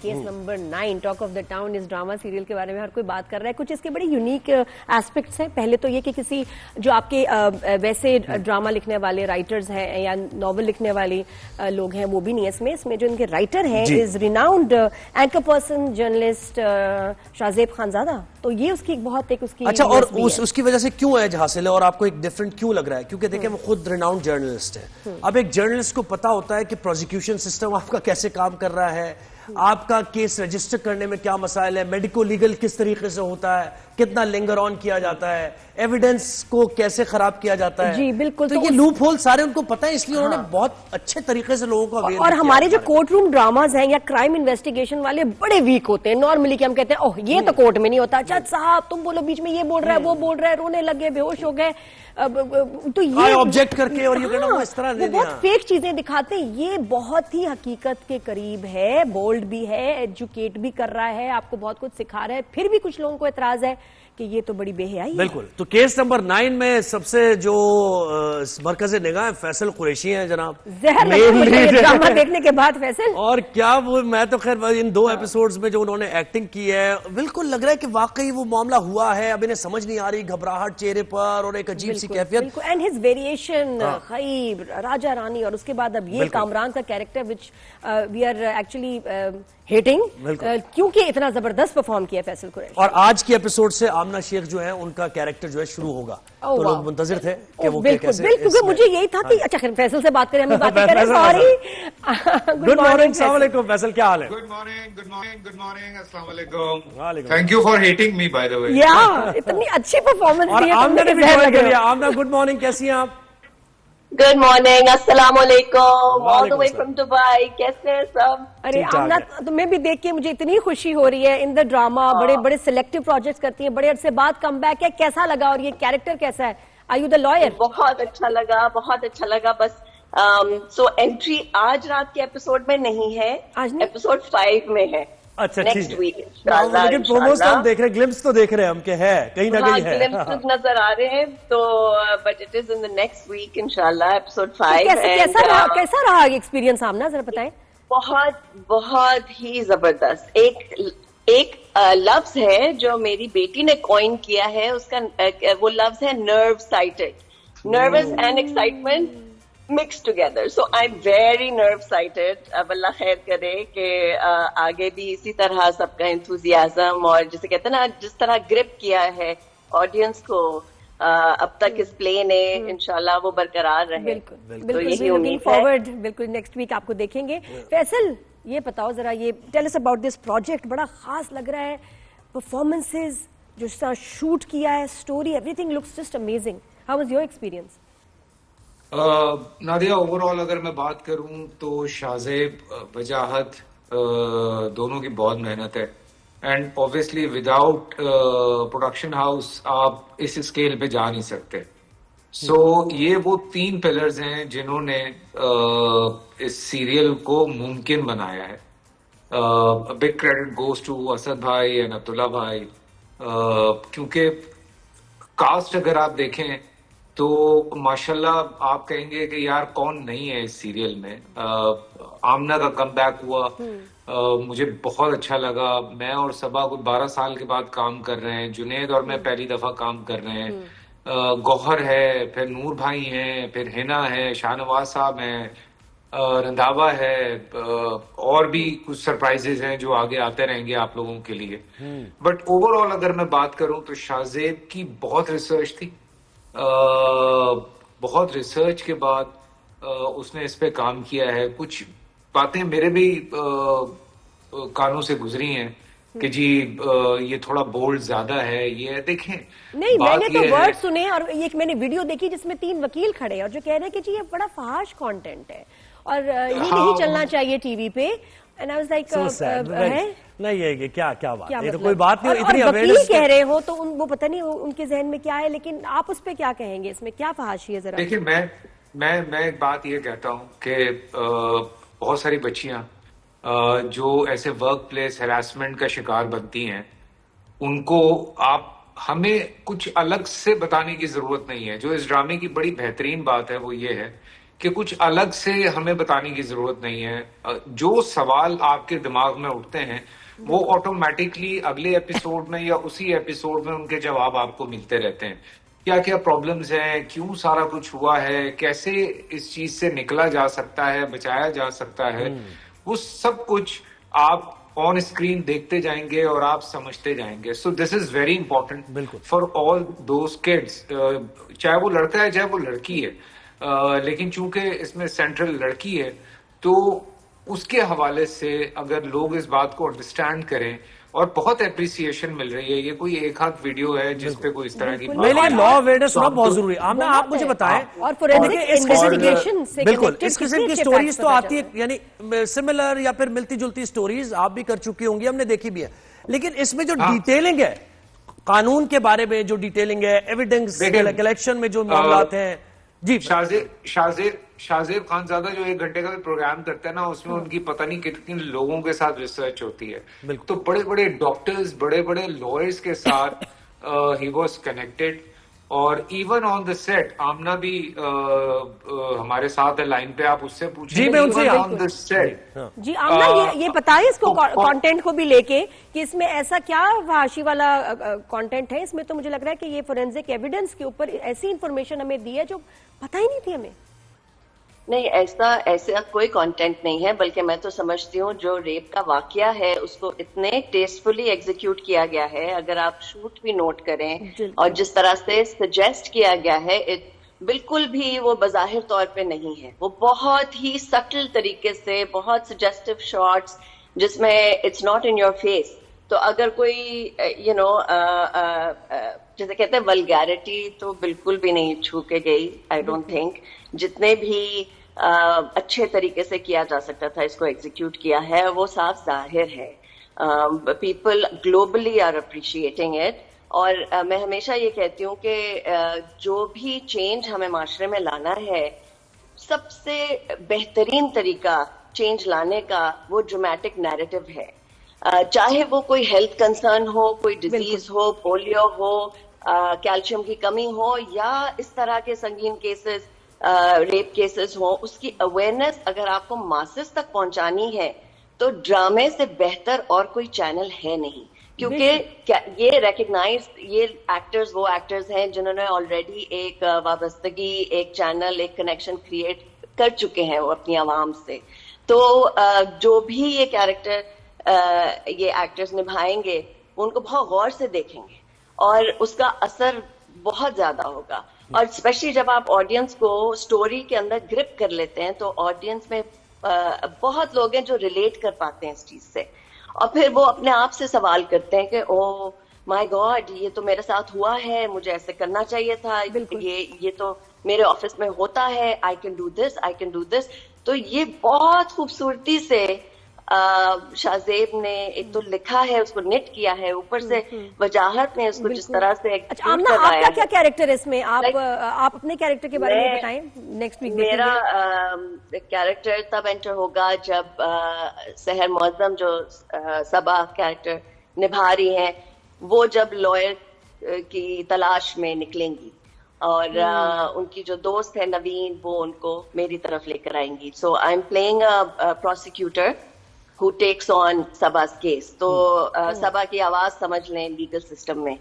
Case number 9 talk of the town. اس drama serial کے بارے میں ہر کوئی بات کر رہا ہے. کچھ اس کے بڑے یونیک ایسپیکٹس ہیں. پہلے تو یہ کہ کسی جو آپ کے ویسے ڈراما لکھنے والے رائٹرز ہیں یا ناول لکھنے والے لوگ ہیں وہ بھی نہیں ہے اس میں جو ان کے رائٹر ہیں is renowned anchor person journalist Shahzeb Khanzada. تو یہ اس کی بہت ایک اس کی اچھا. اور اس کی وجہ سے کیوں ایج حاصل ہے اور آپ کو ایک ڈفرنٹ کیوں لگ رہا ہے؟ کیونکہ دیکھیں وہ خود ریناؤنڈ جرنلسٹ ہے. اب ایک جرنلسٹ کو پتا ہوتا ہے کہ پروزیکیوشن سسٹم آپ کا کیسے کام کر رہا ہے, آپ کا کیس رجسٹر کرنے میں کیا مسائل ہے, میڈیکو لیگل کس طریقے سے ہوتا ہے, کتنا لنگر آن کیا جاتا ہے, ایویڈنس کو کیسے خراب کیا جاتا ہے. جی بالکل. تو یہ لوپ ہول سارے ان کو پتہ ہے, اس لیے انہوں نے بہت اچھے طریقے سے لوگوں کو اویئر کیا. اور ہمارے جو کورٹ روم ڈراماز ہیں یا کرائم انویسٹیگیشن والے بڑے ویک ہوتے ہیں نارملی, کہ ہم کہتے ہیں اوہ یہ تو کورٹ میں نہیں ہوتا, جج صاحب تم بولو بیچ میں یہ بول رہا ہے وہ بول رہا ہے, رونے لگے بے ہوش ہو گئے. تو یہ آبجیکٹ کر کے اور یہ کہنا وہ اس طرح وہ بہت فیک چیزیں دکھاتے ہیں. یہ بہت ہی حقیقت کے قریب ہے, بولڈ بھی ہے, ایجوکیٹ بھی کر رہا ہے, آپ کو بہت کچھ سکھا رہا ہے. پھر بھی کچھ لوگوں کو اعتراض ہے کہ یہ تو بڑی بے حیائی ہے. بالکل. تو کیس نمبر 9 میں سب سے جو مرکز نگاہ فیصل قریشی ہیں جناب, ڈرامہ دیکھنے کے بعد فیصل. اور کیا وہ, میں تو خیر ان 2 ایپیسوڈز میں جو انہوں نے ایکٹنگ کی ہے بالکل لگ رہا ہے کہ واقعی وہ معاملہ ہوا ہے. اب انہیں سمجھ نہیں آ رہی, گھبراہٹ چہرے پر اور ایک عجیب سی کیفیت. اینڈ ہز ویریشن خیب راجا رانی, اور اس کے بعد اب یہ کامران کا character which we are actually hating, کیونکہ اتنا زبردست پرفارم کیا فیصل قریشی. اور آج کی ایپیسوڈ سے آمنہ شیخ جو ہے ان کا کیریکٹر جو ہے شروع ہوگا, تو لوگ منتظر تھے کہ وہ کیسے. بالکل مجھے یہی تھا کہ اچھا فیصل سے بات کریں, ہم بات کریں. سوری. Good morning. السلام علیکم فیصل, کیا حال ہے؟ Good morning. السلام علیکم. Thank you for hating me by the way. یا اتنی اچھی پرفارمنس دی ہے. اور آمنہ نے بھی جوائن کر لیا. آمنہ گڈ مارننگ, کیسی ہیں آپ؟ گڈ مارننگ, السلام علیکم, آل دی وے فرام دبئی. کیسے ہیں سب؟ ارے آمنہ تمہیں بھی دیکھ کے مجھے اتنی خوشی ہو رہی ہے. ان دا ڈراما بڑے بڑے سلیکٹو پروجیکٹس کرتی ہیں, بڑے عرصے بعد کم بیک ہے. کیسا لگا اور یہ کیریکٹر کیسا ہے؟ Are you the liar? بہت اچھا لگا, بہت اچھا لگا. بس سو انٹری آج رات کے ایپیسوڈ میں نہیں ہے, ایپیسوڈ 5 میں ہے. اچھا نیکسٹ ویک لیکن پروموز ہم دیکھ رہے ہیں, گلمپس تو دیکھ رہے ہیں ہم کہ ہے کہیں نہ کہیں ہے, گلمپس نظر آ رہے ہیں. تو but it is in the next week انشاءاللہ ایپیسوڈ 5. کیسا رہا ایکسپیرینس آمنہ, ذرا بتائیں. بہت ہی زبردست. ایک لفظ ہے جو میری بیٹی نے کوئن کیا ہے, اس کا وہ لفظ ہے nervecited. Nervous and excitement mixed together. So I'm very nerve sighted. اب اللہ خیر کرے کہ آگے بھی اسی طرح سب کا انتھوزیازم اور جسے کہتے ہیں نا جس طرح گرپ کیا ہے آڈینس کو اب تک اس پلے نے, انشاءاللہ وہ برقرار رہے. بالکل یہی امید ہے. بالکل نیکسٹ ویک آپ کو دیکھیں گے. فیصل یہ بتاؤ ذرا, یہ tell us about this project. بڑا خاص لگ رہا ہے, پرفارمنسز جو اس طرح شوٹ کیا ہے, story, every thing looks just amazing. How was your experience? Nadia over all اگر میں بات کروں تو شاہزیب وجاہت دونوں کی بہت محنت ہے. And obviously without production house آپ اس اسکیل پہ جا نہیں سکتے. سو یہ وہ 3 پلرز ہیں جنہوں نے اس سیریل کو ممکن بنایا ہے. Big credit goes to Asad بھائی اینڈ عبداللہ بھائی, کیونکہ کاسٹ اگر آپ دیکھیں تو ماشاءاللہ آپ کہیں گے کہ یار کون نہیں ہے اس سیریل میں. آمنہ کا کم بیک ہوا, مجھے بہت اچھا لگا. میں اور صبا کچھ 12 سال کے بعد کام کر رہے ہیں. جنید اور میں پہلی دفعہ کام کر رہے ہیں. گوہر ہے, پھر نور بھائی ہیں, پھر ہینا ہے, شاہ نواز صاحب ہیں, رندھاوا ہے, اور بھی کچھ سرپرائزز ہیں جو آگے آتے رہیں گے آپ لوگوں کے لیے. بٹ اوور آل اگر میں بات کروں تو شاہزیب کی بہت ریسرچ تھی. بہت ریسرچ کے بعد اس نے اس پہ کام کیا ہے. کچھ باتیں میرے بھی کانوں سے گزری ہیں کہ جی یہ تھوڑا بولڈ زیادہ ہے. یہ دیکھیں نہیں, میں نے تو ورڈ سنے اور ایک میں نے ویڈیو دیکھی جس میں 3 وکیل کھڑے ہیں اور جو کہہ رہے ہیں کہ جی یہ بڑا فحش کانٹینٹ ہے اور یہ نہیں چلنا چاہیے ٹی وی پہ. اینڈ آئی واز لائک نہیں یہ کیا بات, یہ تو کوئی بات نہیں. اتنی اویئرنیس کہہ رہے ہو تو وہ پتہ نہیں ان کے ذہن میں کیا ہے, لیکن آپ اس پہ کیا کہیں گے, اس میں کیا فحاشی ہے ذرا؟ دیکھیں میں ایک بات یہ کہتا ہوں کہ بہت ساری بچیاں جو ایسے ورک پلیس ہراسمنٹ کا شکار بنتی ہیں, ان کو ہمیں کچھ الگ سے بتانے کی ضرورت نہیں ہے. جو اس ڈرامے کی بڑی بہترین بات ہے وہ یہ ہے کہ کچھ الگ سے ہمیں بتانے کی ضرورت نہیں ہے. جو سوال آپ کے دماغ میں اٹھتے ہیں وہ آٹومیٹکلی اگلے ایپیسوڈ میں یا اسی ایپیسوڈ میں ان کے جواب آپ کو ملتے رہتے ہیں. کیا کیا پرابلمز ہیں, کیوں سارا کچھ ہوا ہے, کیسے اس چیز سے نکلا جا سکتا ہے, بچایا جا سکتا ہے, وہ سب کچھ آپ آن اسکرین دیکھتے جائیں گے اور آپ سمجھتے جائیں گے. So this is very important for all those kids, چاہے وہ لڑکا ہے چاہے وہ لڑکی ہے. لیکن چونکہ اس میں سینٹرل لڑکی ہے تو اس کے حوالے سے اگر لوگ اس بات کو انڈرسٹینڈ کریں, اور بہت اپریسیشن مل رہی ہے. یہ کوئی ایک ہاتھ ویڈیو ہے جس پہ کوئی اس طرح کی لا اویئرنس ہونا بہت ضروری ہے. آمنہ آپ مجھے بتائیں, اور بالکل اس قسم کی سٹوریز تو آتی ہے, یعنی سملر یا پھر ملتی جلتی سٹوریز آپ بھی کر چکی ہوں گی, ہم نے دیکھی بھی ہے, لیکن اس میں جو ڈیٹیلنگ ہے قانون کے بارے میں, جو ڈیٹیلنگ ہے ایویڈنس کلیکشن میں جو معاملات ہیں. جی شاہزیب خانزادہ جو 1 گھنٹے کا بھی پروگرام کرتا ہے نا, اس میں ان کی پتہ نہیں کتنے لوگوں کے ساتھ ریسرچ ہوتی ہے. تو بڑے بڑے ڈاکٹرز, بڑے بڑے لائرز کے ساتھ ہی واز کنیکٹڈ. اور even on the set Amna بھی ہمارے ساتھ ہے لائن پہ, آپ اس سے پوچھیں. جی میں ان سے آن دا سیٹ. جی آمنہ یہ بتائیں اس کو کانٹینٹ کو بھی لے کے کہ اس میں ایسا کیا فحاشی والا کانٹینٹ ہے. اس میں تو مجھے لگ رہا ہے کہ یہ فورینزک ایویڈنس کے اوپر ایسی انفارمیشن ہمیں دی ہے جو پتہ ہی نہیں تھی ہمیں. نہیں, ایسا کوئی کانٹینٹ نہیں ہے, بلکہ میں تو سمجھتی ہوں جو ریپ کا واقعہ ہے اس کو اتنے ٹیسٹفلی ایگزیکیوٹ کیا گیا ہے. اگر آپ شوٹ بھی نوٹ کریں اور جس طرح سے سجیسٹ کیا گیا ہے, بالکل بھی وہ بظاہر طور پہ نہیں ہے. وہ بہت ہی سٹل طریقے سے, بہت سجیسٹو شارٹس جس میں it's not in your face. تو اگر کوئی جیسے کہتے ہیں ولگیرٹی تو بالکل بھی نہیں چھو کے گئی. آئی ڈونٹ تھنک جتنے بھی اچھے طریقے سے کیا جا سکتا تھا اس کو ایگزیکیوٹ کیا ہے, وہ صاف ظاہر ہے. People globally are appreciating it. اور میں ہمیشہ یہ کہتی ہوں کہ جو بھی چینج ہمیں معاشرے میں لانا ہے, سب سے بہترین طریقہ چینج لانے کا وہ ڈرامیٹک نیریٹو ہے. چاہے وہ کوئی ہیلتھ کنسرن ہو, کوئی ڈیزیز ہو, پولیو ہو, کیلشیم کی کمی ہو, یا اس طرح کے سنگین کیسز, ریپ کیسز ہوں, اس کی اویئرنیس اگر آپ کو ماسز تک پہنچانی ہے تو ڈرامے سے بہتر اور کوئی چینل ہے نہیں. کیونکہ یہ ریکگنائز, یہ ایکٹرز وہ ایکٹرز ہیں جنہوں نے آلریڈی ایک وابستگی, ایک چینل, ایک کنیکشن کریٹ کر چکے ہیں وہ اپنی عوام سے. تو جو بھی یہ کیریکٹر یہ ایکٹرز نبھائیں گے ان کو بہت غور سے دیکھیں گے اور اس کا اثر بہت زیادہ ہوگا. اور اسپیشلی جب آپ آڈینس کو سٹوری کے اندر گرپ کر لیتے ہیں تو آڈینس میں بہت لوگ ہیں جو ریلیٹ کر پاتے ہیں اس چیز سے, اور پھر وہ اپنے آپ سے سوال کرتے ہیں کہ او مائی گاڈ, یہ تو میرے ساتھ ہوا ہے, مجھے ایسے کرنا چاہیے تھا, یہ تو میرے آفس میں ہوتا ہے, I can do this, I can do this. تو یہ بہت خوبصورتی سے شاہزیب نے ایک تو لکھا ہے, اس کو نیٹ کیا ہے, اوپر سے وجاہت نے اس کو جس طرح سے. آمنہ آپ کا کیا کیریکٹر ہے اس میں, آپ اپنے کیریکٹر کے بارے میں بتائیں. نیکسٹ ویک میرا کیریکٹر تب انٹر ہوگا جب سحر معظم جو صبا کیریکٹر نبھا رہی ہیں, وہ جب لائر کی تلاش میں نکلیں گی اور ان کی جو دوست ہے نوین, وہ ان کو میری طرف لے کر آئیں گی. So I am playing a prosecutor who takes on Saba's case. تو Saba کی آواز سمجھ لیں لیگل سسٹم میں.